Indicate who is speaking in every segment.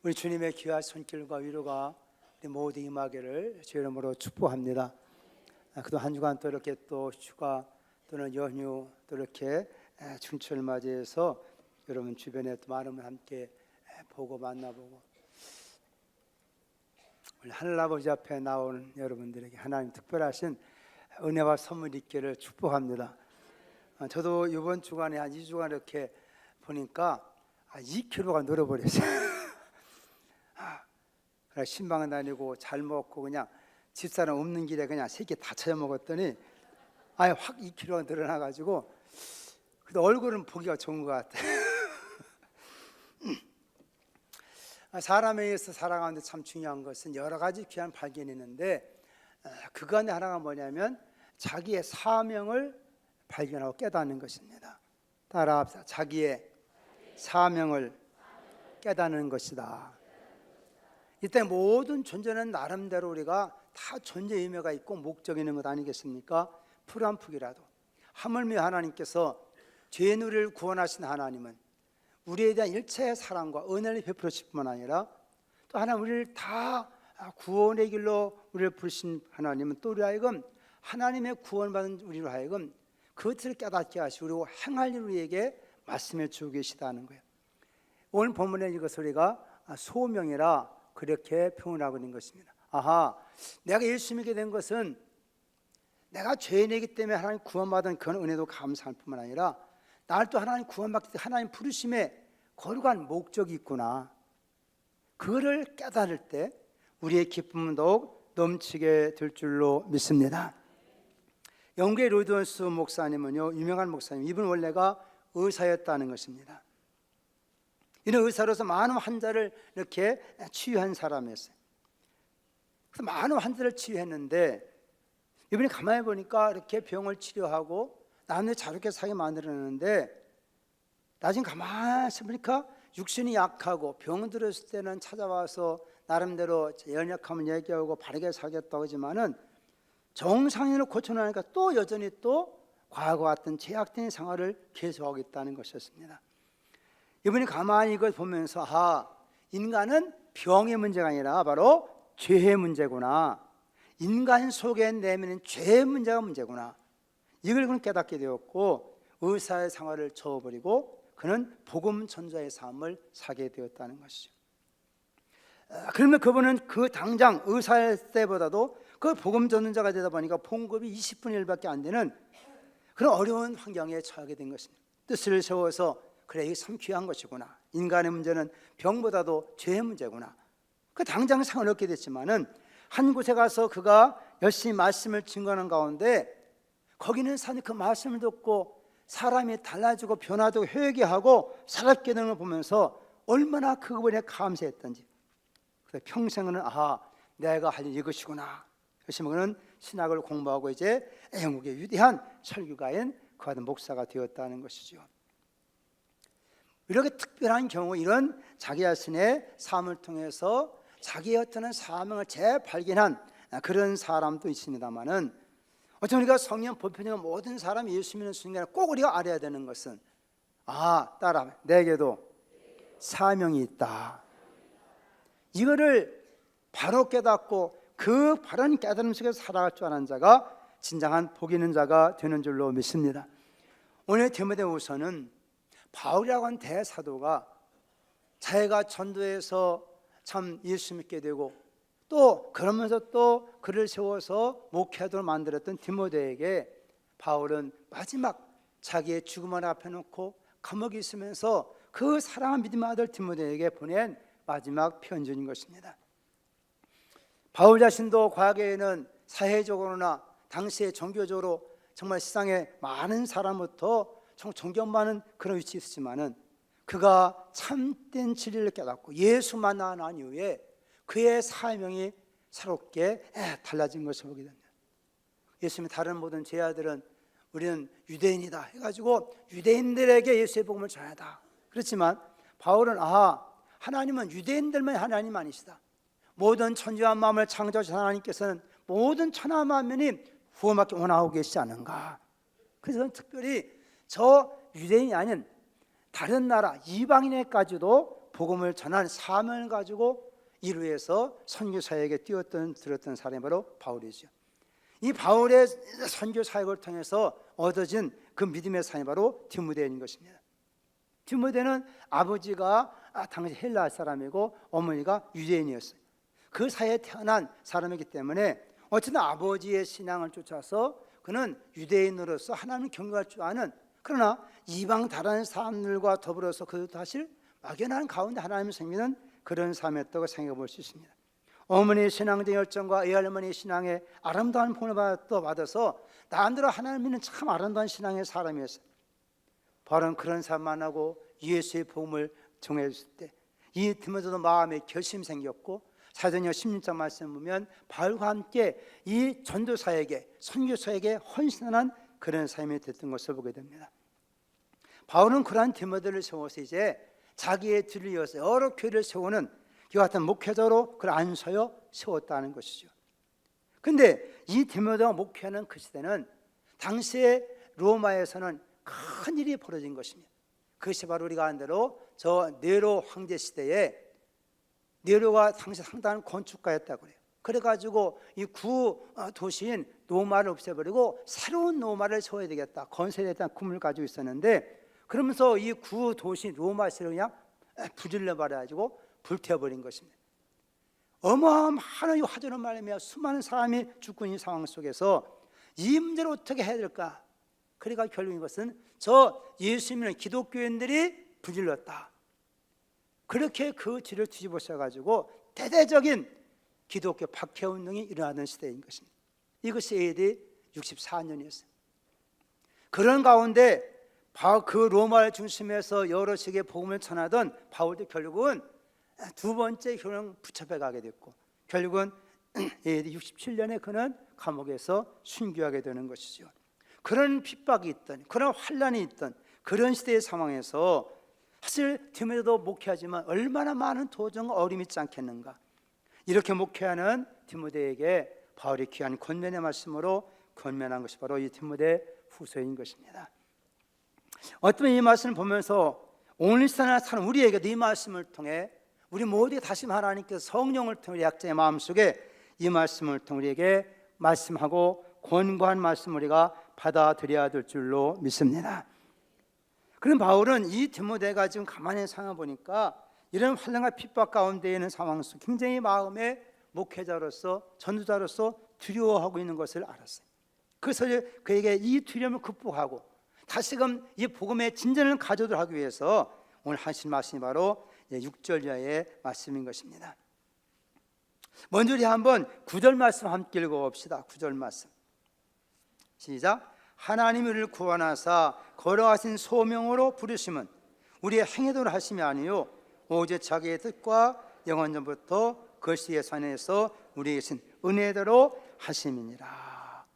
Speaker 1: 우리 주님의 귀한 손길과 위로가 우리 모두 임하기를 주의 이름으로 축복합니다. 그동안 한 주간 또 이렇게 또 휴가 또는 연휴 또 이렇게 춘철 맞이해서 여러분 주변에 또 많은 분 함께 보고 만나보고 우리 하늘아버지 앞에 나오는 여러분들에게 하나님 특별하신 은혜와 선물이 있기를 축복합니다. 저도 이번 주간에 한 2주간 이렇게 보니까 2kg가 늘어버렸어요. 신방 다니고 잘 먹고 그냥 집사람 없는 길에 그냥 3개 다 찾아 먹었더니 아예 확 2kg가 늘어나가지고 근데 얼굴은 보기가 좋은 것 같아요. 사람에 의해서 살아가는데 참 중요한 것은 여러 가지 귀한 발견이 있는데 그 가운데 하나가 뭐냐면 자기의 사명을 발견하고 깨닫는 것입니다. 따라합시다. 자기의 사명을 깨닫는 것이다. 이때 모든 존재는 나름대로 우리가 다 존재 의미가 있고 목적이 있는 것 아니겠습니까? 풀 한 푼이라도 하물며 하나님께서 죄인 우리를 구원하신 하나님은 우리에 대한 일체의 사랑과 은혜를 베풀으실 뿐만 아니라 또 하나님 우리를 다 구원의 길로 우리를 부르신 하나님은 또 우리 하여금 하나님의 구원받은 우리로 하여금 그것을 깨닫게 하시고 그리고 행할 일 우리에게 말씀해 주고 계시다는 거예요. 오늘 본문에 이것을 우리가 소명이라 그렇게 표현하고 있는 것입니다. 내가 예수 믿게 된 것은 내가 죄인이기 때문에 하나님 구원받은 그런 은혜도 감사할 뿐만 아니라 나를 또 하나님 구원받기 때문에 하나님 부르심에 거룩한 목적이 있구나. 그거를 깨달을 때 우리의 기쁨은 더욱 넘치게 될 줄로 믿습니다. 영국의 로이던스 목사님은요, 유명한 목사님, 이분 원래가 의사였다는 것입니다. 이런 의사로서 많은 환자를 이렇게 치유한 사람이었어요. 그래서 많은 환자를 치유했는데 이분이 가만히 보니까 이렇게 병을 치료하고 남들 자유롭게 살게 만들었는데 나중에 가만히 보니까 육신이 약하고 병 들었을 때는 찾아와서 나름대로 연약함을 얘기하고 바르게 살겠다고 하지만은 정상인을 고쳐나니까 또 여전히 또 과거와 같은 제약된 생활을 계속하고 있다는 것이었습니다. 이분이 가만히 이걸 보면서 인간은 병의 문제가 아니라 바로 죄의 문제구나. 인간 속에 내면은 죄의 문제가 문제구나. 이걸 그는 깨닫게 되었고 의사의 생활을 저어버리고 그는 복음 전자의 삶을 살게 되었다는 것이죠. 그러면 그분은 그 당장 의사일 때보다도 그 복음 전자가 되다 보니까 봉급이 20분의 1밖에 안 되는 그런 어려운 환경에 처하게 된 것입니다. 뜻을 세워서 그래 이게 참 귀한 것이구나. 인간의 문제는 병보다도 죄의 문제구나. 그 당장 상을 얻게 됐지만은 한 곳에 가서 그가 열심히 말씀을 증거하는 가운데 거기는 사는 그 말씀을 듣고 사람이 달라지고 변화되고 회개하고 살아있게 되는 걸 보면서 얼마나 그분에 감사했던지. 그래서 평생은 내가 할 일이 이것이구나. 열심히 그는 신학을 공부하고 이제 영국의 위대한 설교가인 그 아들 목사가 되었다는 것이죠. 이렇게 특별한 경우 이런 자기 자신의 삶을 통해서 자기의 어떤 사명을 재발견한 그런 사람도 있습니다만은 어쩌면 우리가 성령 보편적인 모든 사람이 예수 믿는 순간에 꼭 우리가 알아야 되는 것은 따라 내게도 사명이 있다. 이거를 바로 깨닫고 그 바른 깨달음 속에서 살아갈 줄 아는 자가 진정한 복 있는 자가 되는 줄로 믿습니다. 오늘 디모데후서는 바울이라고 하는 대사도가 자기가 전도해서 참 예수 믿게 되고 또 그러면서 또 그를 세워서 목회하도록 만들었던 디모데에게 바울은 마지막 자기의 죽음을 앞에 놓고 감옥에 있으면서 그 사랑한 믿음의 아들 디모데에게 보낸 마지막 편지인 것입니다. 바울 자신도 과거에는 사회적으로나 당시에 종교적으로 정말 세상에 많은 사람부터 존경받는 그런 위치에 있었지만은 그가 참된 진리를 깨닫고 예수 만나 난 이후에 그의 사명이 새롭게 달라진 것을 보게 됩니다. 예수님이 다른 모든 제자들은 우리는 유대인이다 해가지고 유대인들에게 예수의 복음을 전하다. 그렇지만 바울은 하나님은 유대인들만 하나님 아니시다. 모든 천지와 만물을 창조하신 하나님께서는 모든 천하 만민이 구원받기 원하고 계시지 않은가. 그래서 특별히 저 유대인이 아닌 다른 나라 이방인에까지도 복음을 전한 사명을 가지고 이루어서 선교사에게 들었던 사람이 바로 바울이죠. 이 바울의 선교 사역을 통해서 얻어진 그 믿음의 사람이 바로 디모데인 것입니다. 디모데는 아버지가 당시 헬라 사람이고 어머니가 유대인이었어요. 그 사이에 태어난 사람이기 때문에 어쨌든 아버지의 신앙을 쫓아서 그는 유대인으로서 하나님을 경외할 줄 아는, 그러나 이방 다른 사람들과 더불어서 그도 사실 막연한 가운데 하나님을 섬기는 그런 삶이었다고 생각해 볼 수 있습니다. 어머니의 신앙적 열정과 외할머니의 신앙에 아름다운 본을 받아서 나름대로 하나님 믿는 참 아름다운 신앙의 사람이었어요. 바로 그런 사람 만나고 예수의 복음을 전해줬을 때 이 디모데도 마음에 결심이 생겼고, 사도행전 16장 말씀 보면 바울과 함께 이 전도사에게 선교사에게 헌신하는 그런 삶이 됐던 것을 보게 됩니다. 바울은 그러한 디모데를 세워서 이제 자기의 뒤를 이어서 여러 교회를 세우는 이와 같은 목회자로 그를 안서여 세웠다는 것이죠. 그런데 이 디모데가 목회하는 그 시대는 당시에 로마에서는 큰 일이 벌어진 것입니다. 그것이 바로 우리가 아는 대로 저 네로 황제 시대에, 네로가 당시 상당한 건축가였다고 그래요. 그래가지고 이 구도시인 로마를 없애버리고 새로운 로마를 세워야 되겠다, 건설에 대한 꿈을 가지고 있었는데, 그러면서 이 구도시 로마시를 그냥 부질러버려가지고 불태워버린 것입니다. 어마어마한 화재로 말하며 수많은 사람이 죽고 있는 상황 속에서 이 문제를 어떻게 해야 될까? 그러니까 결국 이것은 저 예수 믿는 기독교인들이 불질렀다. 그렇게 그 뒤를 뒤집어셔가지고 대대적인 기독교 박해운동이 일어나던 시대인 것입니다. 이것이 AD 64년이었어요. 그런 가운데 그 로마를 중심해서 여러 세계 복음을 전하던 바울도 결국은 두 번째 교회를 붙잡혀 가게 됐고, 결국은 AD 67년에 그는 감옥에서 순교하게 되는 것이죠. 그런 핍박이 있던, 그런 환란이 있던 그런 시대의 상황에서 사실 디모데도 목회하지만 얼마나 많은 도전과 어려움이 있지 않겠는가. 이렇게 목회하는 디모데에게 바울이 귀한 권면의 말씀으로 권면한 것이 바로 이 디모데 후서인 것입니다. 어쩌면 이 말씀을 보면서 오늘 시대에 사는 우리에게도 이 말씀을 통해 우리 모두에 다시 하나님께서 성령을 통해 약자의 마음속에 이 말씀을 통해 우리에게 말씀하고 권고한 말씀을 우리가 받아들여야 될 줄로 믿습니다. 그럼 바울은 이 디모데가 지금 가만히 상황을 보니까 이런 환난과 핍박 가운데 있는 상황 속 굉장히 마음에 목회자로서 전도자로서 두려워하고 있는 것을 알았어요. 그래서 그에게 이 두려움을 극복하고 다시금 이 복음의 진전을 가져도록 하기 위해서 오늘 하신 말씀이 바로 6절 이하의 말씀인 것입니다. 먼저 우리 한번 9절 말씀 함께 읽어봅시다. 9절 말씀 시작. 하나님이 우리를 구원하사 걸어가신 소명으로 부르심은 우리의 행위대로 하심이 아니요 오직 자기의 뜻과 영원전부터 그것이 예산에서 우리에게 신 은혜대로 하심이니라.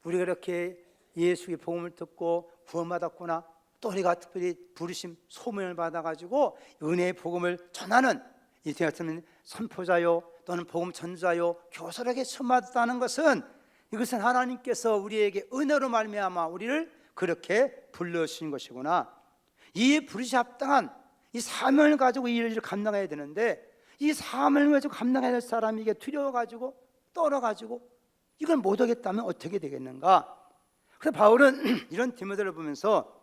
Speaker 1: 우리가 이렇게 예수의 복음을 듣고 구원받았구나, 또 우리가 특별히 부르심 소명을 받아가지고 은혜의 복음을 전하는 이때 같은 선포자요 또는 복음 전자요 교사에게 선받았다는 것은, 이것은 하나님께서 우리에게 은혜로 말미암아 우리를 그렇게 불러주신 것이구나. 이 부르심 합당한 이 사명을 가지고 이 일을 감당해야 되는데, 이 사명을 가지고 감당해야 될 사람이 이게 두려워가지고 떨어가지고 이걸 못하겠다면 어떻게 되겠는가. 그래서 바울은 이런 디모데를 보면서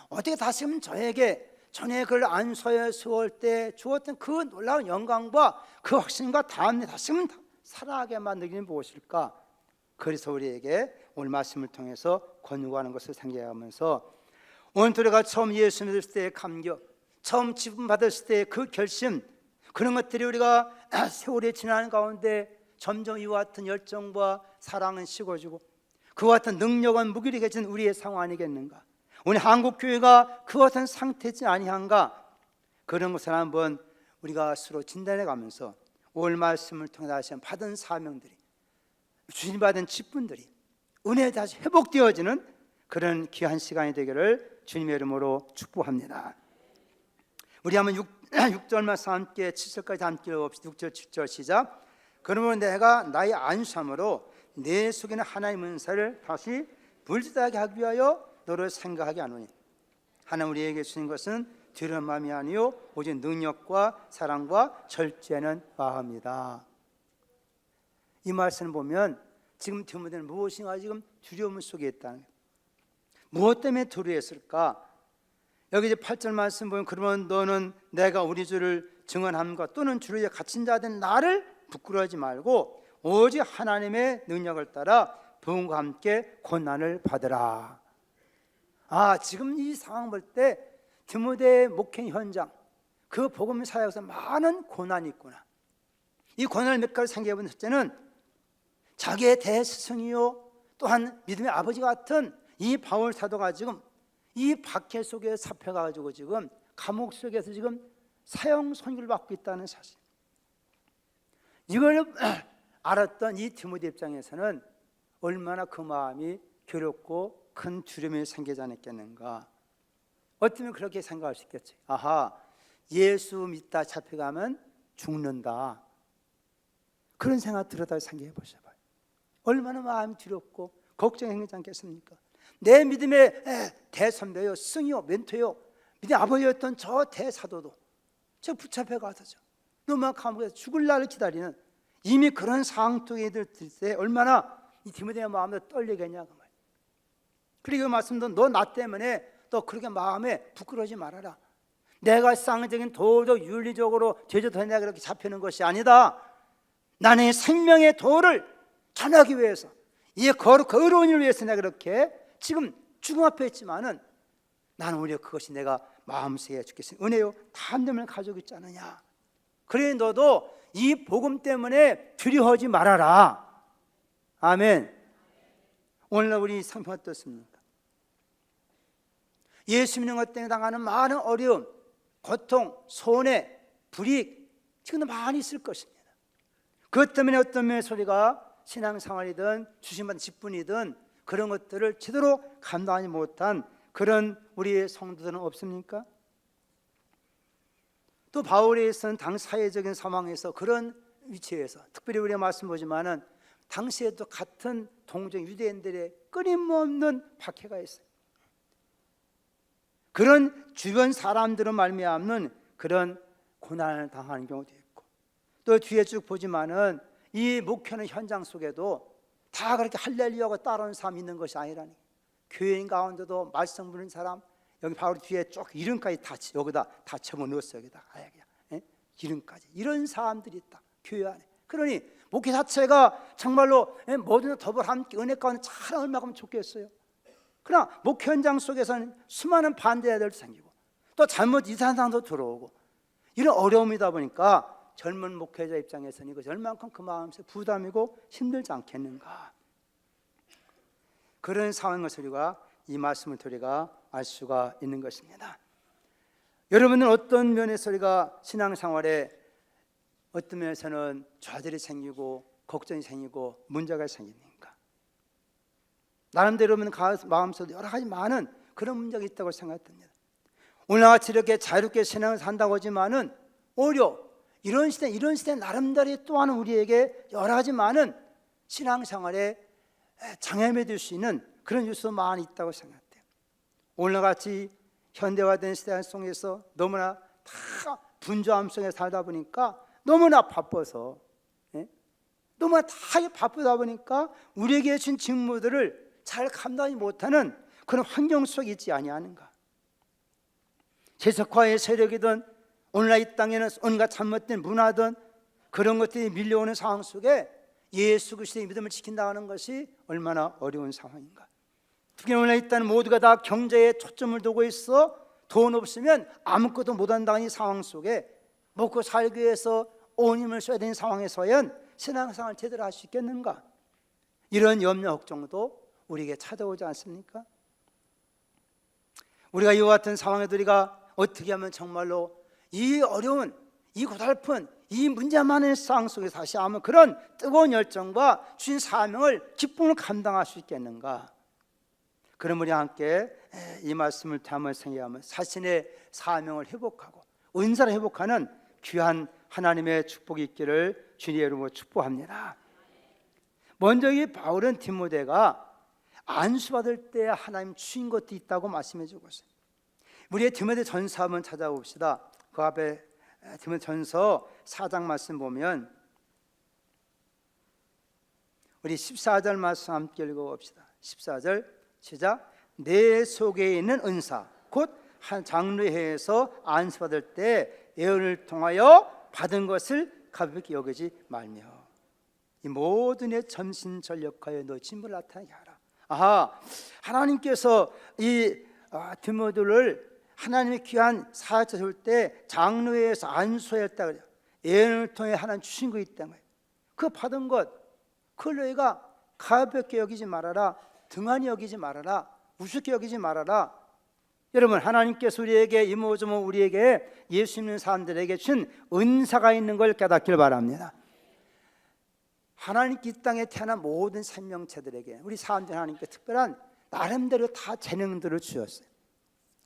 Speaker 1: 어떻게 다시금 저에게 전에 그를 안서에 세울 때 주었던 그 놀라운 영광과 그 확신과 다음에 다시금 살아가게 만들기는 무엇일까. 그래서 우리에게 오늘 말씀을 통해서 권유하는 것을 생각하면서 오늘 우리가 처음 예수 믿을 때의 감격, 처음 지분 받았을 때의 그 결심, 그런 것들이 우리가 세월이 지나는 가운데 점점 이와 같은 열정과 사랑은 식어지고 그와 같은 능력은 무기력해진 우리의 상황 아니겠는가. 오늘 한국교회가 그와 같은 상태지 아니한가. 그런 것을 한번 우리가 서로 진단해 가면서 오늘 말씀을 통해 다시 받은 사명들이, 주님 받은 직분들이 은혜에 다시 회복되어지는 그런 귀한 시간이 되기를 주님의 이름으로 축복합니다. 우리 한번 6절 말씀 함께 7절까지 함께 읽어봅시다. 6절 7절 시작. 그러므로 내가 나의 안수함으로 내 속에는 하나님의 은사를 다시 불지하게 하기 위하여 너를 생각하게 하노니 하나님 우리에게 주신 것은 두려운 마음이 아니요 오직 능력과 사랑과 절제하는 마음이다. 이 말씀을 보면 지금 디모데는 무엇인가 지금 두려움 속에 있다는 거예요. 무엇 때문에 두려워했을까? 여기 이제 8절 말씀 보면 그러면 너는 내가 우리 주를 증언함과 또는 주를 위해 갇힌 자 된 나를 부끄러워하지 말고 오직 하나님의 능력을 따라 부흥과 함께 고난을 받으라. 지금 이 상황 볼 때 디모데의 목회 현장, 그 복음 사역에서 많은 고난이 있구나. 이 고난을 몇 가지 생각해 본 첫째는 자기의 대스승이요 또한 믿음의 아버지 같은 이 바울 사도가 지금 이 박해 속에 잡혀가지고 지금 감옥 속에서 지금 사형 선고를 받고 있다는 사실, 이걸 알았던 이 디모데 입장에서는 얼마나 그 마음이 괴롭고 큰 두려움이 생기지 않았겠는가. 어쩌면 그렇게 생각할 수 있겠지. 예수 믿다 잡혀가면 죽는다, 그런 생각 들었다고 생각해 보셔봐요. 얼마나 마음이 두렵고 걱정하지 않겠습니까? 내 믿음의 대선배요, 스승이요, 멘토요, 믿음의 아버지였던 저 대사도도 저 붙잡혀 가서죠 너무 감옥에서 죽을 날을 기다리는, 이미 그런 상황 속에 있을 때 얼마나 이 디모데의 마음이 떨리겠냐고 말이에요. 그리고 그 말씀도 너 나 때문에 또 그렇게 마음에 부끄러워하지 말아라. 내가 쌍적인 도덕 윤리적으로 제조되냐 그렇게 잡히는 것이 아니다. 나는 생명의 도를 전하기 위해서, 이 거룩한 일을 위해서 내가 그렇게 지금 죽음 앞에 있지만은 나는 오히려 그것이 내가 마음속에 주께서 은혜요 담대함을 가지고 있지 않느냐. 그래 너도 이 복음 때문에 두려워하지 말아라. 아멘. 오늘날 우리 상품 어떻습니까? 예수 믿는 것 때문에 당하는 많은 어려움, 고통, 손해, 불이익 지금도 많이 있을 것입니다. 그것 때문에 어떤 면의 소리가 신앙생활이든 주신받은 직분이든 그런 것들을 제대로 감당하지 못한 그런 우리의 성도들은 없습니까? 또 바울에 서는 당 사회적인 상황에서 그런 위치에서 특별히 우리가 말씀 보지만은 당시에도 같은 동정 유대인들의 끊임없는 박해가 있어요. 그런 주변 사람들은 말미암는 그런 고난을 당하는 경우도 있고, 또 뒤에 쭉 보지만은 이 목회는 현장 속에도 다 그렇게 할렐루야하고 따라오는 사람이 있는 것이 아니라니. 교인 가운데도 말씀 부르는 사람, 여기 바로 뒤에 쭉 이름까지 다 여기다 다 적어넣었어요. 여기다 이름까지 이런 사람들이 있다 교회 안에. 그러니 목회 자체가 정말로 모든 더불어 함께 은혜 가운데 잘 얼마나 좋겠어요. 그러나 목회 현장 속에서는 수많은 반대자들도 생기고 또 잘못 이상한 사람도 들어오고 이런 어려움이다 보니까 젊은 목회자 입장에서는 이것이 얼만큼 그 마음속에 부담이고 힘들지 않겠는가. 그런 상황에서 우리가 이 말씀을 우리가 알 수가 있는 것입니다. 여러분은 어떤 면에서 우리가 신앙생활에 어떤 면에서는 좌절이 생기고 걱정이 생기고 문제가 생깁니까? 나름대로 여러분 마음속에 여러 가지 많은 그런 문제가 있다고 생각됩니다. 오늘같이 이렇게 자유롭게 신앙을 산다고 하지만은 오히려 이런 시대 나름대로 또한 우리에게 여러 가지 많은 신앙생활에 장애물이 될 수 있는 그런 요소도 많이 있다고 생각돼요. 오늘같이 현대화된 시대 속에서 너무나 다 분주함 속에 살다 보니까 너무나 바빠서 너무나 다 바쁘다 보니까 우리에게 주신 직무들을 잘 감당하지 못하는 그런 환경 속에 있지 아니하는가. 세속화의 세력이든 오늘날 이 땅에는 온갖 잘못된 문화든 그런 것들이 밀려오는 상황 속에 예수 그리스도의 믿음을 지킨다 하는 것이 얼마나 어려운 상황인가. 특히 오늘날 이 땅은 모두가 다 경제에 초점을 두고 있어 돈 없으면 아무것도 못한다는 이 상황 속에 먹고 살기 위해서 온 힘을 써야 되는 상황에서야 신앙생활을 제대로 할 수 있겠는가. 이런 염려 걱정도 우리에게 찾아오지 않습니까? 우리가 이와 같은 상황에도 우리가 어떻게 하면 정말로 이 어려운, 이 고달픈, 이 문제 많은 상황 속에서 다시 한번 그런 뜨거운 열정과 주신 사명을 기쁨을 감당할 수 있겠는가. 그럼 우리 함께 이 말씀을 한번 생각하면 자신의 사명을 회복하고 은사를 회복하는 귀한 하나님의 축복이 있기를 주님의 이름으로 축복합니다. 먼저 이 바울은 디모데가 안수받을 때 하나님 주신 것도 있다고 말씀해 주고 있어요. 우리의 디모데전서 한번 찾아봅시다. 그 앞에 디모데전서 4장 말씀 보면 우리 14절 말씀 함께 읽어봅시다. 14절 시작. 내 속에 있는 은사 곧 한 장로회에서 안수받을 때 예언을 통하여 받은 것을 가볍게 여기지 말며 이 모든 의 전심전력하여 너 진보를 나타나게 하라. 아하, 하나님께서 이 디모데를 하나님의 귀한 사역자 세울 때 장로회에서 안수했다 그래요. 예언을 통해 하나님 주신 거 있다는 거예요. 그 받은 것 그걸 너희가 가볍게 여기지 말아라. 등한히 여기지 말아라. 우습게 여기지 말아라. 여러분, 하나님께서 우리에게 이모저모 우리에게 예수 믿는 사람들에게 준 은사가 있는 걸 깨닫길 바랍니다. 하나님께 이 땅에 태어난 모든 생명체들에게 우리 사람들 하나님께 특별한 나름대로 다 재능들을 주셨어요.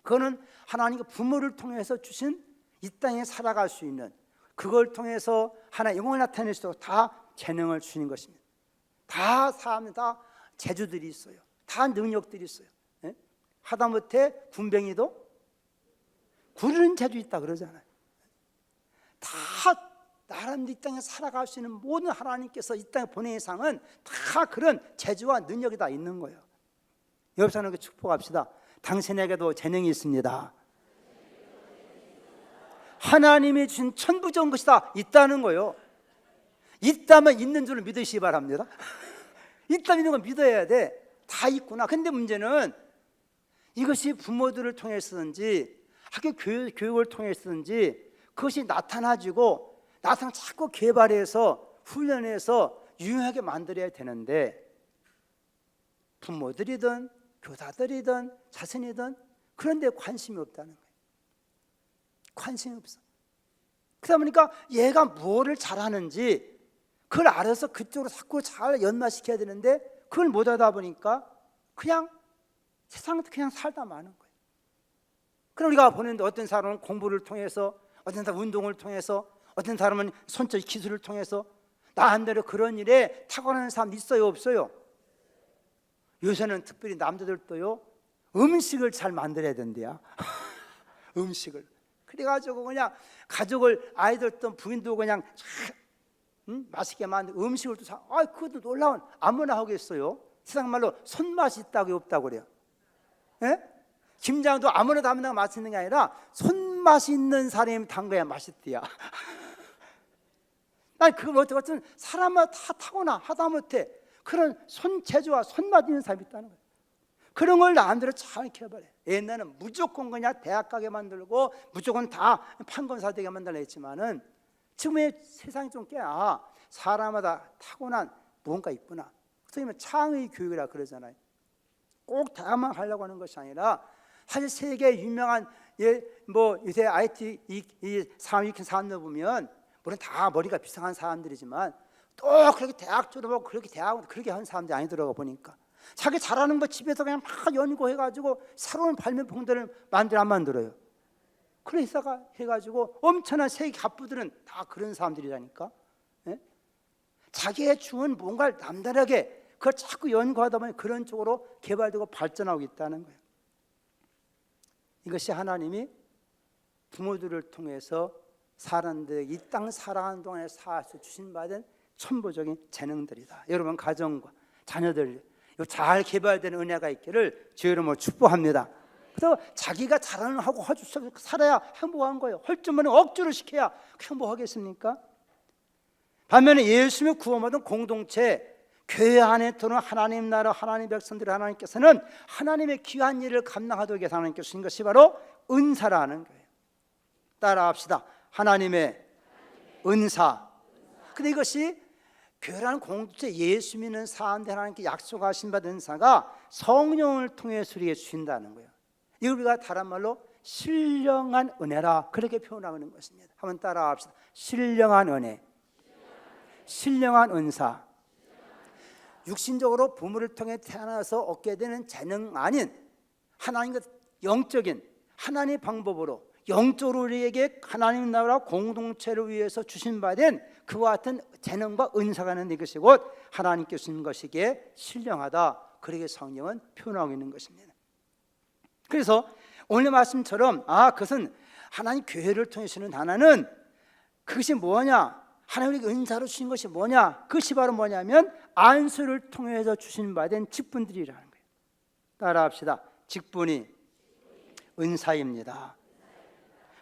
Speaker 1: 그거는 하나님께 부모를 통해서 주신 이 땅에 살아갈 수 있는 그걸 통해서 하나님 영광을 나타낼 수 있도록 다 재능을 주는 것입니다. 다 사람들 다 재주들이 있어요. 다 능력들이 있어요. 예? 하다못해 군뱅이도 구르는 재주 있다 그러잖아요. 다 나름대로 이 땅에 살아갈 수 있는 모든 하나님께서 이 땅에 보낸 이상은 다 그런 재주와 능력이 다 있는 거예요. 옆 사람에게 축복합시다. 당신에게도 재능이 있습니다. 하나님이 주신 천부적인 것이 다 있다는 거예요. 있다면 있는 줄 믿으시기 바랍니다. 있다면 있는 걸 믿어야 돼. 다 있구나. 근데 문제는 이것이 부모들을 통해서든지 학교 교육을 통해서든지 그것이 나타나지고 자꾸 개발해서 훈련해서 유용하게 만들어야 되는데 부모들이든 교사들이든 자신이든 그런 데 관심이 없다는 거예요. 관심이 없어. 그러다 보니까 얘가 뭐를 잘하는지 그걸 알아서 그쪽으로 자꾸 잘 연마시켜야 되는데 그걸 못 하다 보니까 그냥 세상에서 그냥 살다 마는 거예요. 그럼 우리가 보는데 어떤 사람은 공부를 통해서, 어떤 사람은 운동을 통해서, 어떤 사람은 손적 기술을 통해서 나름대로 그런 일에 탁월한 사람 있어요, 없어요? 요새는 특별히 남자들도요 음식을 잘 만들어야 된대요. 음식을. 그래가지고 그냥 가족을 아이들도 부인도 그냥 맛있게 만든 음식을 또 그것도 놀라운 아무나 하겠어요. 세상 말로 손맛이 있다고 없다고 그래요. 예? 김장도 아무나 맛있는 게 아니라 손맛이 있는 사람이 담가야 맛있대요. 난 그걸 어쨌든 사람마다 다 타고나 하다못해 그런 손재주와 손맛 있는 사람이 있다는 거예요. 그런 걸 나름대로 잘 개발해. 옛날에는 무조건 그냥 대학 가게 만들고 무조건 다 판검사 되게 만들라 했지만은 지금의 세상이 좀 사람마다 타고난 무언가 있구나. 그래서 창의 교육이라 그러잖아요. 꼭 대학만 하려고 하는 것이 아니라 사실 세계 유명한 요새 IT 이 사람 익힌 사람들 보면 물론 다 머리가 비상한 사람들이지만 또 그렇게 대학 졸업하고 그렇게 대학 그렇게 한 사람들이 아니더라고 보니까 자기 잘하는 거 집에서 그냥 막 연구해가지고 새로운 발명품들을 안 만들어요. 그래서 해가지고 엄청난 세계 갑부들은 다 그런 사람들이라니까. 예? 자기의 주은 뭔가를 남다르게 그걸 자꾸 연구하다 보니 그런 쪽으로 개발되고 발전하고 있다는 거예요. 이것이 하나님이 부모들을 통해서 사람들 이 땅 살아가는 동안에 살아서 주신 받은 천부적인 재능들이다. 여러분 가정과 자녀들 잘 개발되는 은혜가 있기를 주의 이름으로 축복합니다. 그래서 자기가 잘하는 하고 살아야 행복한 거예요. 헐주면 억지로 시켜야 행복하겠습니까? 반면에 예수님의 구원받은 공동체 교회 안에 들어온 하나님 나라 하나님 백성들 하나님께서는 하나님의 귀한 일을 감당하도록 위해서 하나님께서 주신 것이 바로 은사라는 거예요. 따라합시다. 하나님의 은사. 근데 이것이 교회라는 공동체 예수 믿는 사람들 하나님께 약속하신 받은 은사가 성령을 통해서 우리에게 주신다는 거예요. 이걸 우리가 다른 말로 신령한 은혜라 그렇게 표현하는 것입니다. 한번 따라합시다. 신령한 은혜, 신령한 은사. 육신적으로 부모를 통해 태어나서 얻게 되는 재능 아닌 하나님과 영적인 하나님의 방법으로 영적으로 우리에게 하나님 나라 공동체를 위해서 주신 바된 그와 같은 재능과 은사가 있는 이것이 곧 하나님께 주신 것이기에 신령하다. 그렇게 성령은 표현하고 있는 것입니다. 그래서 오늘 말씀처럼 그것은 하나님 교회를 통해서는 하나는 그것이 뭐냐? 하나님에게 은사로 주신 것이 뭐냐? 그것이 바로 뭐냐면 안수를 통해서 주신 바 된 직분들이라는 거예요. 따라합시다. 직분이 은사입니다.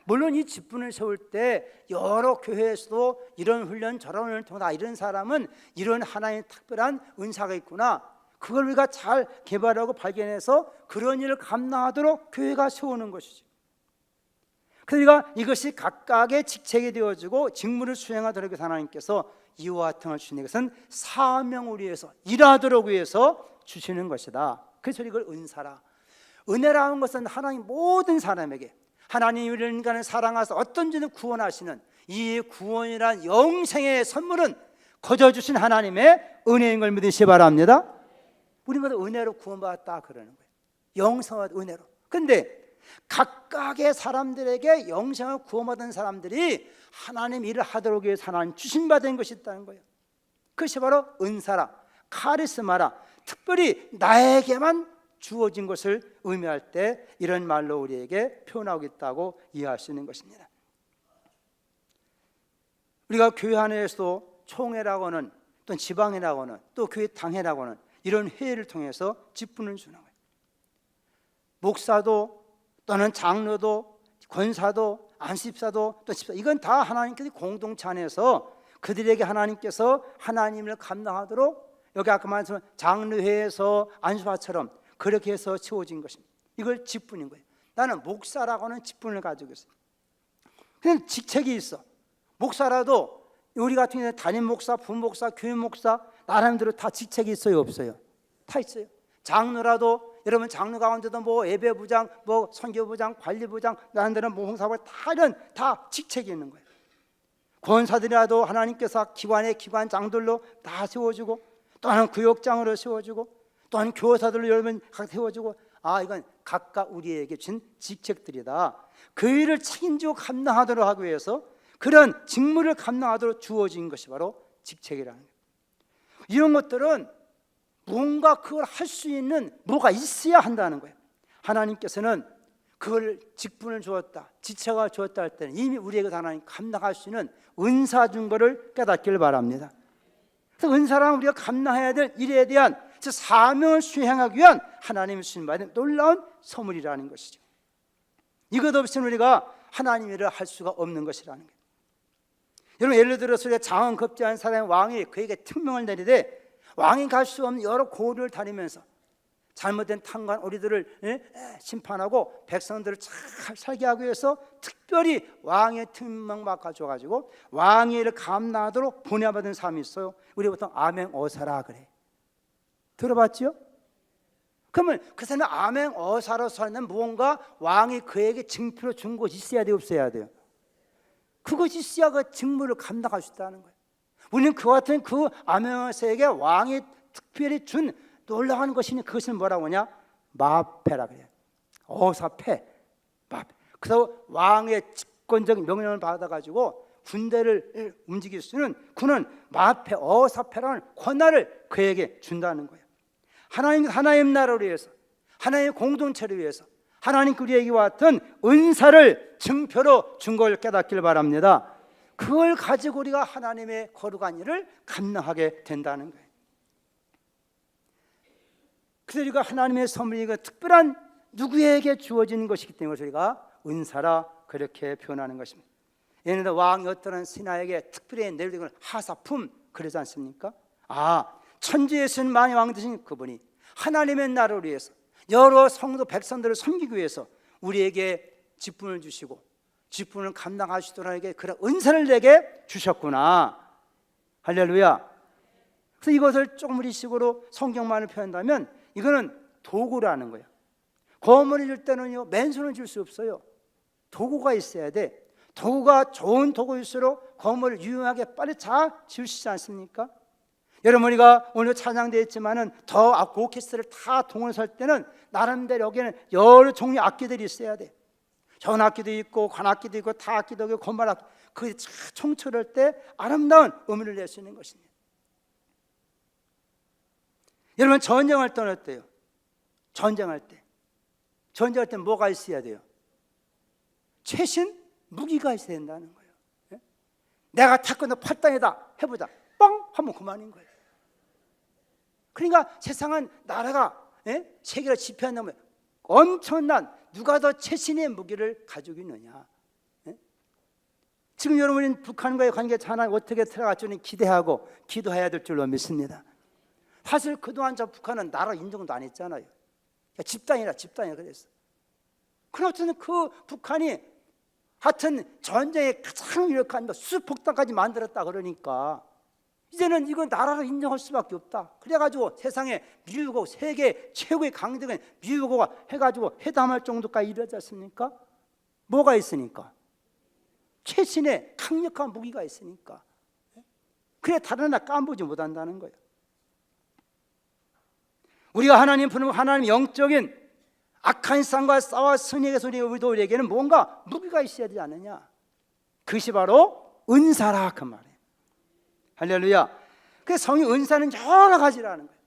Speaker 1: 물론 이 직분을 세울 때 여러 교회에서도 이런 훈련 저런 훈련을 통해서 이런 사람은 이런 하나님의 특별한 은사가 있구나, 그걸 우리가 잘 개발하고 발견해서 그런 일을 감당하도록 교회가 세우는 것이죠. 그러니까 이것이 각각의 직책이 되어지고 직무를 수행하도록 해서 하나님께서 이와 같은 걸 주시는 것은 사명을 위해서 일하도록 위해서 주시는 것이다. 그래서 이걸 은사라. 은혜라는 것은 하나님 모든 사람에게 하나님 인간을 사랑하셔서 어떤지는 구원하시는 이 구원이란 영생의 선물은 거저 주신 하나님의 은혜인 걸 믿으시기 바랍니다. 우리가 은혜로 구원받았다 그러는 거예요. 영생과 은혜로. 근데 각각의 사람들에게 영생을 구원받은 사람들이 하나님 일을 하도록 위해서 하나님 주신 바 된 것이 있다는 거예요. 그것이 바로 은사라, 카리스마라, 특별히 나에게만 주어진 것을 의미할 때 이런 말로 우리에게 표현하고 있다고 이해할 수 있는 것입니다. 우리가 교회 안에서도 총회라고는 또 지방회라고는 또 교회 당회라고는 이런 회의를 통해서 직분을 주는 거예요. 목사도 또는 장로도 권사도 안수집사도 또 집사, 이건 다 하나님께서 공동체 안에서 그들에게 하나님께서 하나님을 감당하도록 여기 아까 말씀한 장로회에서 안수파처럼 그렇게 해서 채워진 것입니다. 이걸 직분인 거예요. 나는 목사라고 하는 직분을 가지고 있어요. 그냥 직책이 있어. 목사라도 우리 같은 경우는 담임 목사, 부목사, 교회 목사 나름대로 다 직책이 있어요, 없어요? 다 있어요. 장로라도 여러분 장로 가운데도 뭐 예배부장, 뭐 선교부장, 관리부장, 나름대로 뭐 홍사부 다 직책이 있는 거예요. 권사들이라도 하나님께서 기관장들로 다 세워주고 또한 구역장으로 세워주고 또한 교사들로 여러분 각 세워주고 이건 각각 우리에게 준 직책들이다. 그 일을 책임지고 감당하도록 하기 위해서 그런 직무를 감당하도록 주어진 것이 바로 직책이라는 거예요. 이런 것들은 뭔가 그걸 할 수 있는 뭐가 있어야 한다는 거예요. 하나님께서는 그걸 직분을 주었다, 지체가 주었다 할 때는 이미 우리에게 하나님 감당할 수 있는 은사 준 것을 깨닫기를 바랍니다. 그래서 은사란 우리가 감당해야 될 일에 대한 사명을 수행하기 위한 하나님이 주신 받은 놀라운 선물이라는 것이죠. 이것 없이는 우리가 하나님 일을 할 수가 없는 것이라는 거예요. 여러분 예를 들어서 장원 급제한 사람의 왕이 그에게 특명을 내리되 왕이 갈 수 없는 여러 고을을 다니면서 잘못된 탕관 오리들을 심판하고 백성들을 잘 살게 하기 위해서 특별히 왕의 특명 바꿔줘가지고 왕의 일을 감당하도록 보내받은 사람이 있어요. 우리 보통 아맹어사라 그래. 들어봤죠? 그러면 그 사람은 아맹어사로서는 무언가 왕이 그에게 증표로 준 것이 있어야 돼요, 없어야 돼요? 그것이 있어야 그 직무를 감당할 수 있다는 거예요. 우리는 그와 같은 그 아맹어사에게 왕이 특별히 준 놀라운 것이니 그것은 뭐라고 하냐? 마패라 그래요. 어사패, 마패. 그래서 왕의 직권적 명령을 받아가지고 군대를 움직일 수 있는 그는 마패, 어사패라는 권한을 그에게 준다는 거예요. 하나님 나라를 위해서, 하나님의 공동체를 위해서 하나님 우리에게 같은 은사를 증표로 준 걸 깨닫기를 바랍니다. 그걸 가지고 우리가 하나님의 거룩한 일을 감당하게 된다는 거예요. 그래서 우리가 하나님의 선물이고 특별한 누구에게 주어진 것이기 때문에 저희가 은사라 그렇게 표현하는 것입니다. 예를 들어 왕이 어떤 신하에게 특별히 내리는 하사품 그러지 않습니까? 천지에 신 만의 왕 되신 그분이 하나님의 나라를 위해서 여러 성도 백성들을 섬기기 위해서 우리에게 직분을 주시고 직분을 감당하시도록 그런 은사를 내게 주셨구나. 할렐루야. 그래서 이것을 조금 우리식으로 성경만을 표현한다면 이거는 도구라는 거예요. 거물을 줄 때는요 맨손을 줄 수 없어요. 도구가 있어야 돼. 도구가 좋은 도구일수록 거물을 유용하게 빨리 잘 지으시지 않습니까? 여러분 우리가 오늘 찬양되어 있지만은 더 오케스트라를 다 동원할 때는 나름대로 여기는 여러 종류 악기들이 있어야 돼. 전악기도 있고 관악기도 있고 타악기도 있고 건반악기, 그 총철할 때 아름다운 음을 낼 수 있는 것입니다. 여러분 전쟁할 때는 어때요? 전쟁할 때 전쟁할 때 뭐가 있어야 돼요? 최신 무기가 있어야 된다는 거예요. 예? 내가 태권도 8단이다 해보자. 뻥! 하면 그만인 거예요. 그러니까 세상은 나라가 세계를 지배한다면 엄청난 누가 더 최신의 무기를 가지고 있느냐. 지금 여러분은 북한과의 관계 하나님 어떻게 들어갈지는 기대하고 기도해야 될 줄로 믿습니다. 사실 그동안 저 북한은 나라 인정도 안 했잖아요. 집단이라 그랬어. 그러나 어쨌든 그 북한이 하여튼 전쟁에 가장 유력한 수폭탄까지 만들었다 그러니까 이제는 이건 나라로 인정할 수밖에 없다. 그래가지고 세상에 미국하고 세계 최고의 강대국인 미국하고 해가지고 회담할 정도까지 이르지 않습니까? 뭐가 있으니까? 최신의 강력한 무기가 있으니까. 그래 다른 나라 깜보지 못한다는 거예요. 우리가 하나님 부르는 하나님 영적인 악한 세상과 싸워 승리하게 소리 우리에게는 뭔가 무기가 있어야 되지 않느냐. 그것이 바로 은사라 그 말이에요. 할렐루야. 그 성령 은사는 여러 가지라는 거예요.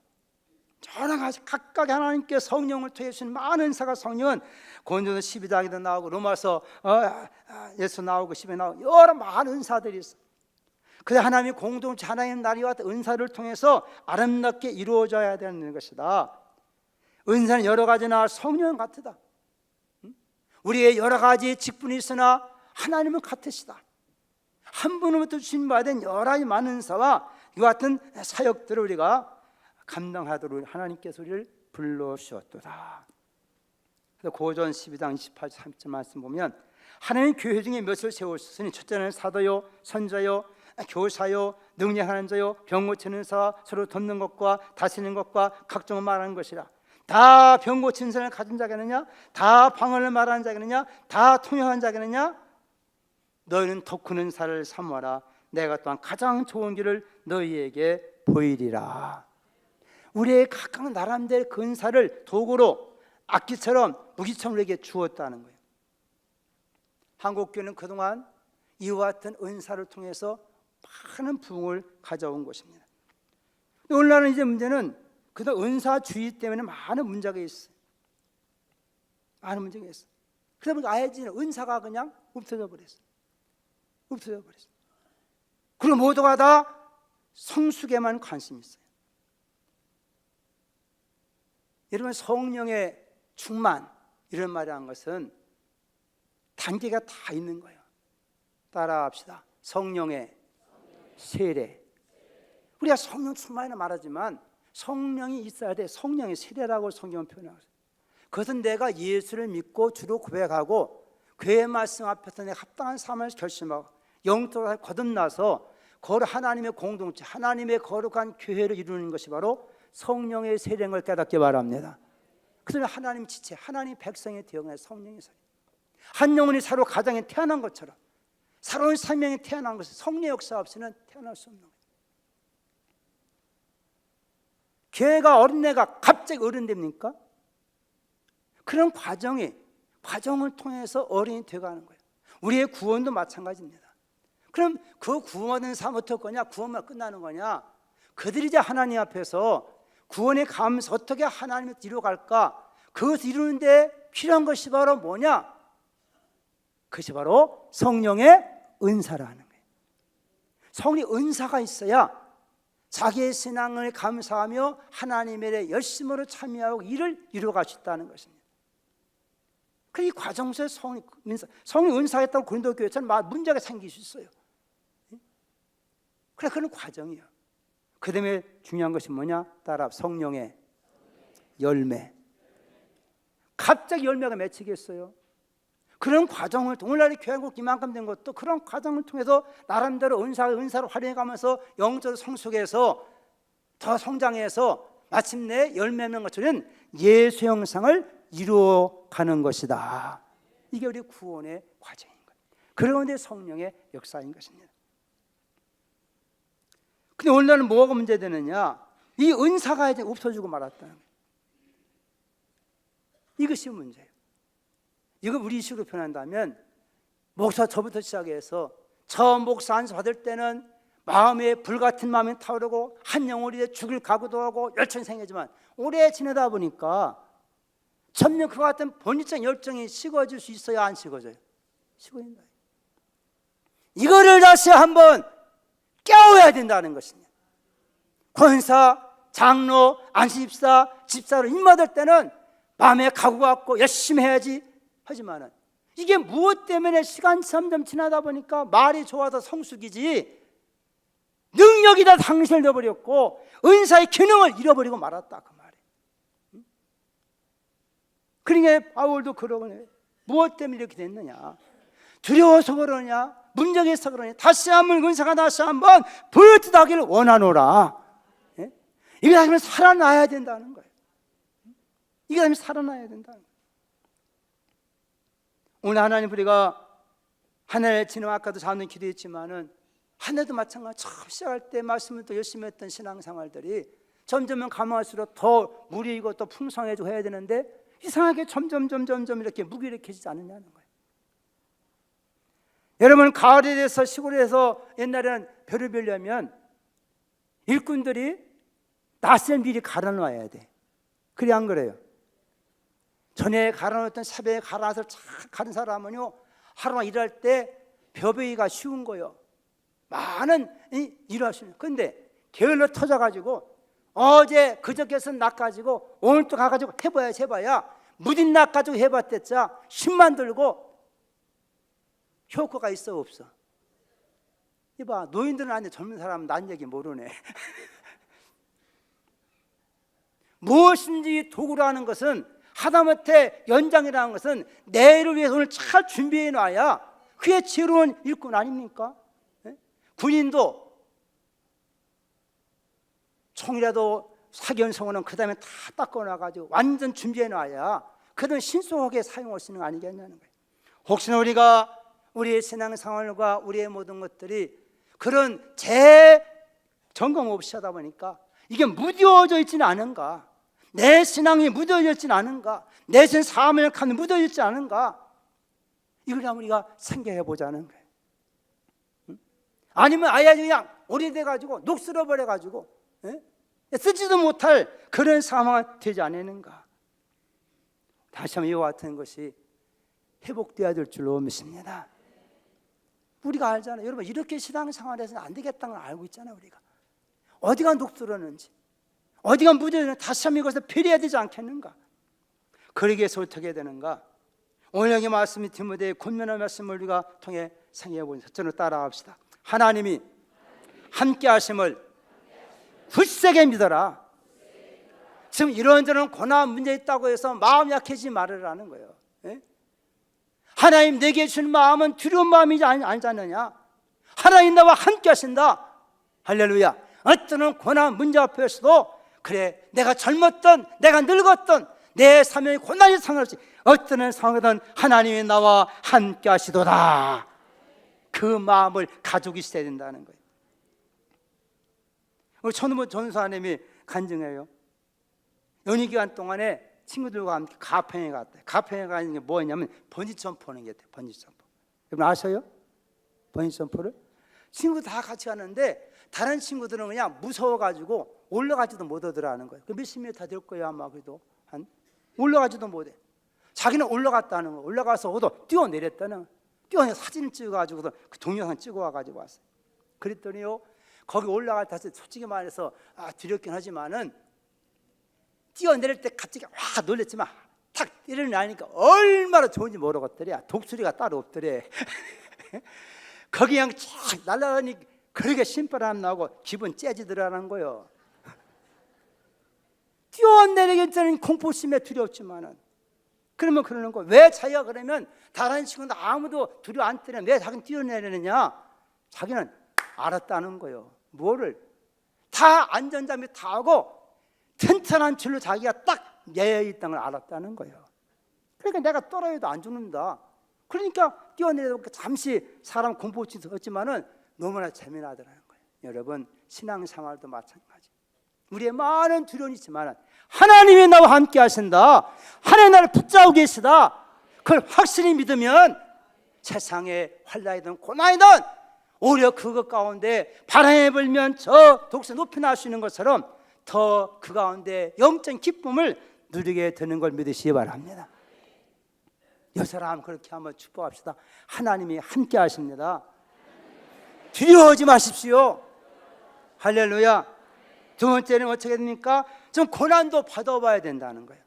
Speaker 1: 여러 가지 각각 하나님께 성령을 통해 주신 많은 은사가 성령은 고린도서 12장에도 나오고 로마서 예수 나오고 10에 나오고 여러 많은 은사들이 있어. 그래서 하나님이 공동체 하나님 나라와 은사를 통해서 아름답게 이루어져야 되는 것이다. 은사는 여러 가지나 성령은 같으다. 우리의 여러 가지 직분이 있으나 하나님은 같으시다. 한 분으로부터 주신 바에 대한 여러 가지 많은 은사와 이와 같은 사역들을 우리가 감당하도록 하나님께서 우리를 불러주셨도다. 그래서 고전 12장 28절 30절 말씀 보면 하나님 교회 중에 몇을 세우셨으니 첫째는 사도요 선자요 교사요 능력하는 자요 병 고치는 사 서로 돕는 것과 다스리는 것과 각종을 말하는 것이라. 다 병 고치는 사람을 가진 자겠느냐? 다 방언을 말하는 자겠느냐? 다 통역하는 자겠느냐? 너희는 더 큰 은사를 삼아라. 내가 또한 가장 좋은 길을 너희에게 보이리라. 우리의 각각 나름대로 그 은사를 도구로 악기처럼 무기처럼 우리에게 주었다는 거예요. 한국교회는 그동안 이와 같은 은사를 통해서 많은 부흥을 가져온 것입니다. 오늘날은 이제 문제는 그동안 은사주의 때문에 많은 문제가 있어요. 많은 문제가 있어요. 그러다 보니까 아예 은사가 그냥 없어져 버렸어요. 그리고 모두가 다 성숙에만 관심이 있어요. 여러분 성령의 충만 이런 말이라는 것은 단계가 다 있는 거예요. 따라합시다. 성령의 세례. 우리가 성령 충만이라 말하지만 성령이 있어야 돼. 성령의 세례라고 성경은 표현하고 있어요. 그것은 내가 예수를 믿고 주로 고백하고 그의 말씀 앞에서 내가 합당한 삶을 결심하고 영적으로 거듭나서 하나님의 공동체, 하나님의 거룩한 교회를 이루는 것이 바로 성령의 세례인 걸 깨닫기 바랍니다. 그래서 하나님 지체, 하나님 백성의 되어가는 성령의 세례. 한 영혼이 서로 가정에 태어난 것처럼 새로운 생명이 태어난 것은 성령 역사 없이는 태어날 수 없는 거예요. 교회가 어린애가 갑자기 어른 됩니까? 그런 과정을 통해서 어른이 되어가는 거예요. 우리의 구원도 마찬가지입니다. 그럼 그 구원받은 사람 어떨 거냐? 구원만 끝나는 거냐? 그들이 이제 하나님 앞에서 구원의 감사 어떻게 하나님을 이루어갈까? 그것을 이루는데 필요한 것이 바로 뭐냐? 그것이 바로 성령의 은사라는 거예요. 성령의 은사가 있어야 자기의 신앙을 감사하며 하나님의 일에 열심으로 참여하고 일을 이루어갈 수 있다는 것입니다. 그 이 과정 속에 성령 은사가 있다고 고린도 교회처럼 문제가 생길 수 있어요. 그래, 그런 과정이에요. 그 다음에 중요한 것이 뭐냐? 따라 성령의 열매. 갑자기 열매가 맺히겠어요? 그런 과정을 오늘날의 교회국 이만큼 된 것도 그런 과정을 통해서 나름대로 은사를 활용해가면서 영적으로 성숙해서 더 성장해서 마침내 열매 맺는 것처럼 예수 형상을 이루어가는 것이다. 이게 우리 구원의 과정인 거예요. 그런데 성령의 역사인 것입니다. 근데 오늘날은 뭐가 문제되느냐? 이 은사가 이제 없어지고 말았다는 거예요. 이것이 문제예요. 이거 우리 식으로 표현한다면 목사 저부터 시작해서 처음 목사 안수 받을 때는 마음에 불같은 마음이 타오르고 한 영혼이 죽을 각오도 하고 열정이 생기지만 오래 지내다 보니까 점점 그와 같은 본질적 열정이 식어질 수 있어야 안 식어져요? 식어진다. 이거를 다시 한번 깨워야 된다는 것입니다. 권사, 장로, 안수집사, 집사로 임받을 때는 마음에 각오 갖고 열심히 해야지 하지만은 이게 무엇 때문에 시간 점점 지나다 보니까 말이 좋아서 성숙이지 능력이 다 상실을 잃어버렸고 은사의 기능을 잃어버리고 말았다 그 말이에요. 그러니까 바울도 그러거든요. 무엇 때문에 이렇게 됐느냐? 두려워서 그러냐? 문제가 있어 그러냐? 다시 한번 은사가 다시 한번 부여하기를 원하노라. 예? 이게 다시 살아나야 된다는 거예요. 이게 다시 살아나야 된다는 거예요. 오늘 하나님 우리가 한 해 지난 아까도 자는 기도했지만은 한 해도 마찬가지 처음 시작할 때 말씀을 또 열심히 했던 신앙생활들이 점점 가면할수록 더 무리이고 또 풍성해지고 해야 되는데 이상하게 점점 이렇게 무기력해지지 않느냐는 거예요. 여러분 가을에 대해서 시골에서 옛날에는 별을 보려면 일꾼들이 낯을 미리 갈아놔야 돼. 그래 안 그래요? 전에 갈아놓았던 새벽에 갈아서 착 가는 사람은요 하루가 일할 때 벼베기가 쉬운 거예요. 많은 일을 하시는. 근데 게을러 터져가지고 어제 그저께서 낚 가지고 오늘 또 가가지고 해봐야 무딘 낚 가지고 해봤댔자 힘만 들고 효과가 있어 없어? 이봐 노인들은 아닌데 젊은 사람은 난 얘기 모르네. 무엇인지 도구라는 것은 하다못해 연장이라는 것은 내일을 위해서 오늘 잘 준비해 놔야 그의 지혜로운 일꾼 아닙니까? 군인도 총이라도 사견성어는 그 다음에 다 닦아놔가지고 완전 준비해 놔야 그들은 신속하게 사용할 수 있는 거 아니겠냐는 거예요. 혹시나 우리가 우리의 신앙생활과 우리의 모든 것들이 그런 재점검 없이 하다 보니까 이게 무뎌져 있지는 않은가? 내 신앙이 무뎌져 있지는 않은가? 내 사명을 갖는 무뎌져 있지 않은가? 이걸 한번 우리가 생각해 보자는 거예요. 아니면 아예 그냥 오래돼가지고 녹슬어버려가지고 쓰지도 못할 그런 상황이 되지 않는가? 다시 한번 이와 같은 것이 회복되어야 될 줄로 믿습니다. 우리가 알잖아요. 여러분 이렇게 신앙생활에서는 안 되겠다는 걸 알고 있잖아요. 우리가 어디가 녹슬었는지 어디가 무뎌졌는지 다시 한번 이것을 배려해야 되지 않겠는가? 그러기 위해서 어떻게 해야 되는가? 오늘 여기 말씀이 디모데의 권면의 말씀을 우리가 통해 생각해 보면서 저는 따라합시다. 하나님이 함께 하심을 굳세게 믿어라. 지금 이런저런 고난 문제 있다고 해서 마음 약해지지 말으라는 거예요. 예? 하나님 내게 주는 마음은 두려운 마음이지 않잖느냐? 하나님 나와 함께 하신다. 할렐루야. 어떤 고난 문제 앞에서도 그래 내가 젊었던 내가 늙었던 내 사명의 고난이 상관없이 어떤 상황이든 하나님이 나와 함께 하시도다. 그 마음을 가지고 있어야 된다는 거예요. 우리 천우모 전사님이 간증해요. 연휴 기간 동안에 친구들과 함께 가평에 갔대요. 가평에 가는 게 뭐였냐면 번지점프 하는 게 있대요. 번지점프. 여러분 아셔요? 번지점프를? 친구 다 같이 가는데 다른 친구들은 그냥 무서워가지고 올라가지도 못하더라는 거예요. 몇십 미터 될 거예요 아마. 그래도 한 올라가지도 못해. 자기는 올라갔다는 거. 올라가서 오도 뛰어내렸다는 거. 뛰어내 사진을 찍어가지고 그 동영상 찍어와가지고 왔어요. 그랬더니요 거기 올라갈 때 솔직히 말해서 두렵긴 하지만은 뛰어내릴 때 갑자기 와 놀랬지만 탁 일어나니까 얼마나 좋은지 모르겠더래. 독수리가 따로 없더래. 거기 그냥 쫙 날아가니 그렇게 신바람 나고 기분 째지더라는 거요. 뛰어내리기 전에는 공포심에 두렵지만은 그러면 그러는 거. 왜 자기가 그러면 다른 친구들 아무도 두려워 안 때려 왜 자기는 뛰어내리느냐? 자기는 알았다는 거예요. 뭐를 다 안전장비 다 하고 튼튼한 줄로 자기가 딱 매여 있다는 걸 알았다는 거예요. 그러니까 내가 떨어져도 안 죽는다. 그러니까 뛰어내려고 잠시 사람 공포증이 있었지만은 너무나 재미나더라는 거예요. 여러분 신앙생활도 마찬가지. 우리의 많은 두려움이 있지만 하나님이 나와 함께 하신다. 하나님 나를 붙잡고 계시다. 그걸 확실히 믿으면 세상에 환난이든 고난이든 오히려 그것 가운데 바람이 불면 저 독수 높이 날 수 있는 것처럼 더 그 가운데 영적 기쁨을 누리게 되는 걸 믿으시기 바랍니다. 여 사람 그렇게 한번 축복합시다. 하나님이 함께 하십니다. 두려워하지 마십시오. 할렐루야. 두 번째는 어떻게 됩니까? 좀 고난도 받아봐야 된다는 거예요.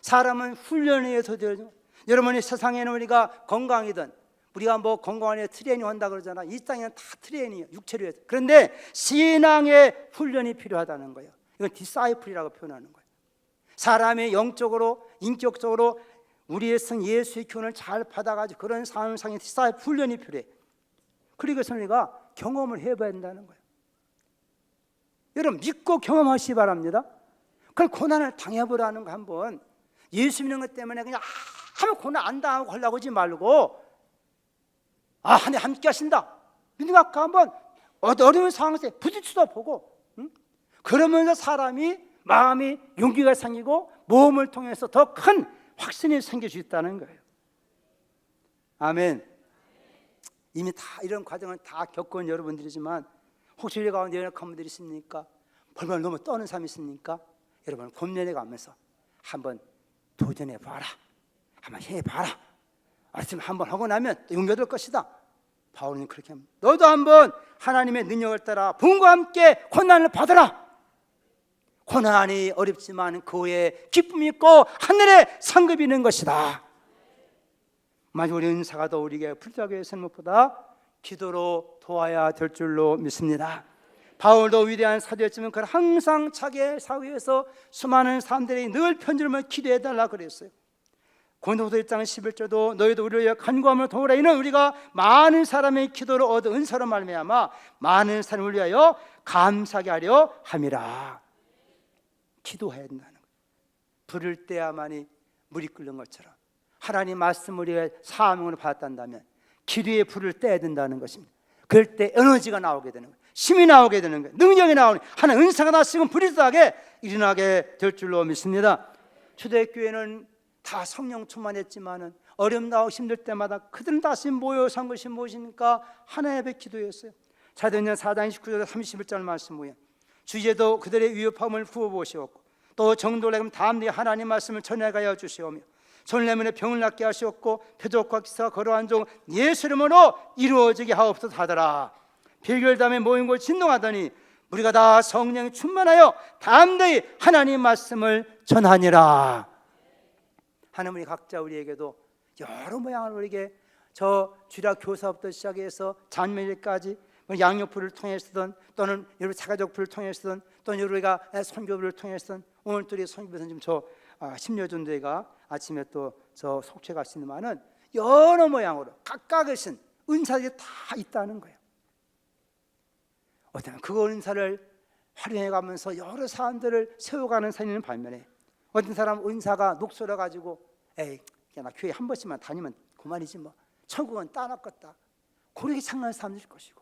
Speaker 1: 사람은 훈련에 의해서 되죠. 여러분이 세상에는 우리가 건강이든 우리가 뭐 건강에 트레이닝 한다 그러잖아. 이 땅에는 다 트레이닝이에요. 육체로 해서. 그런데 신앙의 훈련이 필요하다는 거예요. 이건 디사이플이라고 표현하는 거예요. 사람이 영적으로 인격적으로 우리의 성 예수의 교훈을 잘 받아가지고 그런 삶상의 디사이플 훈련이 필요해. 그리고서 우리가 경험을 해봐야 된다는 거예요. 여러분 믿고 경험하시기 바랍니다. 그걸 고난을 당해보라는 거 한번. 예수 믿는 것 때문에 그냥 아무 고난 안 당하고 하려고 하지 말고 하나님 함께 하신다. 믿음 갖고 한번 어려운 상황에서 부딪히다 보고 그러면서 사람이 마음이 용기가 생기고 모험을 통해서 더 큰 확신이 생길 수 있다는 거예요. 아멘. 이미 다 이런 과정을 다 겪은 여러분들이지만 혹시 우리 가운데 연약한 분들이 있습니까? 벌벌 너무 떠는 사람이 있습니까? 여러분 곰내내 가면서 한번 도전해봐라. 한번 해봐라. 알았으면 한번 하고 나면 또 용기 얻을 것이다. 바울은 그렇게 합니다. 너도 한번 하나님의 능력을 따라 부흥과 함께 고난을 받아라. 고난이 어렵지만 그 후에 기쁨이 있고 하늘에 상급이 있는 것이다. 만약 우리 은사가 더 우리에게 풀자기 위해서는 무엇보다 기도로 도와야 될 줄로 믿습니다. 바울도 위대한 사도였지만 그를 항상 자기의 사회에서 수많은 사람들이 늘 편지를 기도해달라고 그랬어요. 고린도후서 1장 11절도 너희도 우리를 위하여 간구함을 도우라. 이는 우리가 많은 사람의 기도를 얻어 은사로 말미암아 많은 사람을 위하여 감사하게 하려 함이라. 기도해야 된다는 거예요. 불을 떼야만이 물이 끓는 것처럼 하나님 말씀을 우리가 사명으로 받았다면 기도의 불을 떼야 된다는 것입니다. 그럴 때 에너지가 나오게 되는 거예요. 힘이 나오게 되는 거예요. 능력이 나오는 하나님 은사가 나시면 불이하게 일어나게 될 줄로 믿습니다. 초대교회는 다 성령 충만했지만은 어려움 나오고 힘들 때마다 그들은 다시 모여 산 것이 무엇입니까? 하나의 배 기도였어요. 사도행전 4장 29절 31절 말씀 뭐예요? 주제도 그들의 위협함을 후보시었고 또 정도를 내면 다음에 하나님 말씀을 전해가여 주시오며 전례문에 병을 낫게 하시었고 표적과 기사가 걸어간 종 예수 이름으로 이루어지게 하옵소서 하더라. 별결담에 모인 곳 진동하더니 우리가 다 성령이 충만하여 담대히 하나님 말씀을 전하니라. 하나님이 각자 우리에게도 여러 모양을 우리에게 저 주일학 교사부터 시작해서 잔매일까지 양육부를 통해서든 또는 여러 자가족부를 통해서든 또는 우리가 선교부를 통해서든 오늘 또 우리 선교부에서는 지금 저 심려전도회가 아침에 또 저 속죄 가시는만은 여러 모양으로 각각의 은사들이 다 있다는 거예요. 어떤 그 은사를 활용해가면서 여러 사람들을 세워가는 사람은 반면에 어떤 사람 은사가 녹슬어 가지고 에이 그냥 나 교회 한 번씩만 다니면 그만이지 뭐 천국은 따놨겠다 그렇게 생각하는 사람들일 것이고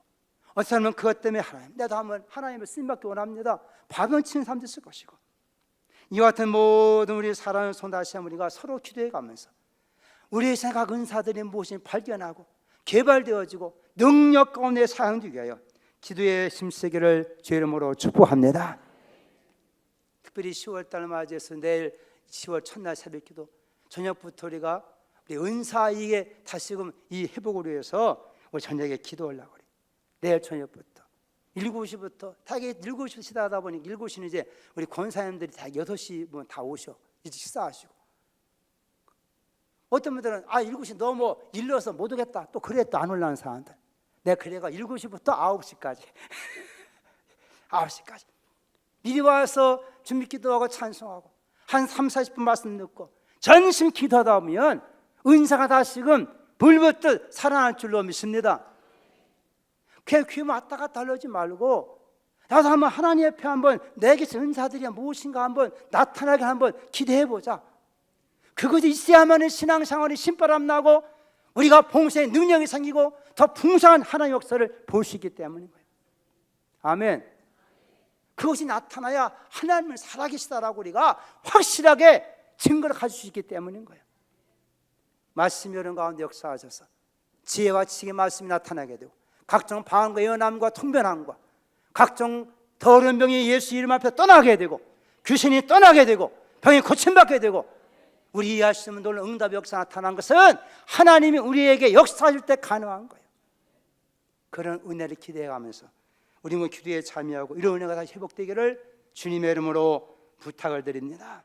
Speaker 1: 어떤 사람은 그것 때문에 하나님 내가 한번 하나님을 쓰임받기 원합니다 박은 치는 사람도 있을 것이고 이와 같은 모든 우리 사랑하는 손다시함 우리가 서로 기도해가면서 우리의 생각 은사들이 무엇인지 발견하고 개발되어지고 능력 가운데 사용되기 위하여 기도의 힘쓰기를 주의 이름으로 축복합니다. 특별히 10월달 맞이해서 내일 10월 첫날 새벽기도 저녁부터 우리가 우리 은사에게 다시금 이 회복을 위해서 우리 저녁에 기도하려고 그래요. 내일 저녁부터 7시부터 다 이게 7시 시다하다 보니 7시는 이제 우리 권사님들이 다 6시 뭐 다 오셔 이제 식사하시고 어떤 분들은 7시 너무 일러서 못 오겠다 또 그래 또 안 올라오는 사람들 내가 그래가 7시부터 9시까지 9시까지 미리 와서 준비 기도하고 찬송하고 한 3, 40분 말씀 듣고 전심 기도하다 보면 은사가 다시금 불붙듯 살아날 줄로 믿습니다. 그냥 귀 왔다 갔다 하려지 말고 나도 한번 하나님 앞에 한번 내게서 은사들이 무엇인가 한번 나타나게 한번 기대해보자. 그것이 있어야만 신앙생활이 신바람 나고 우리가 봉사의 능력이 생기고 더 풍성한 하나님의 역사를 볼 수 있기 때문인 거예요. 아멘. 그것이 나타나야 하나님을 살아계시다라고 우리가 확실하게 증거를 가질 수 있기 때문인 거예요. 말씀이 여러분 가운데 역사하셔서 지혜와 지식의 말씀이 나타나게 되고 각종 방언과 예언함과 통변함과 각종 더러운 병이 예수 이름 앞에 떠나게 되고 귀신이 떠나게 되고 병이 고침받게 되고 우리 이해할 수 없는 놀라운 응답의 역사 나타난 것은 하나님이 우리에게 역사하실 때 가능한 거예요. 그런 은혜를 기대하면서 우리 기도에 참여하고 이런 은혜가 다시 회복되기를 주님의 이름으로 부탁을 드립니다.